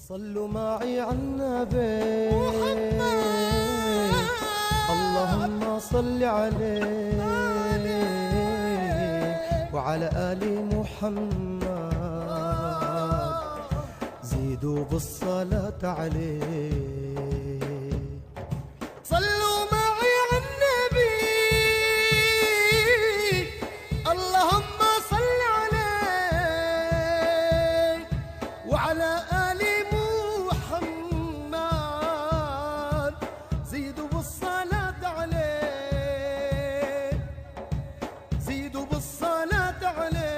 صلوا معي على النبي اللهم صل عليه وعلى آل محمد زيدوا بالصلاة عليه. صلوا معي على النبي اللهم صل عليه وعلى آل محمد زيدوا بالصلاة عليه زيدوا بالصلاة عليه.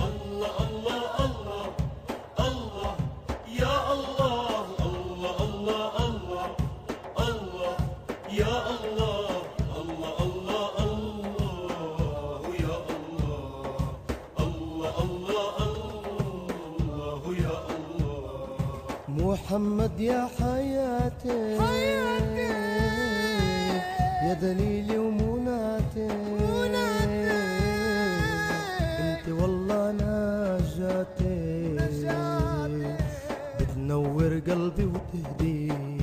الله الله الله الله يا الله الله الله الله الله يا الله الله الله الله يا الله الله الله الله يا الله. محمد يا حياتي يا دليلي ومناتي انت والله نجاتي بتنور قلبي وتهديه.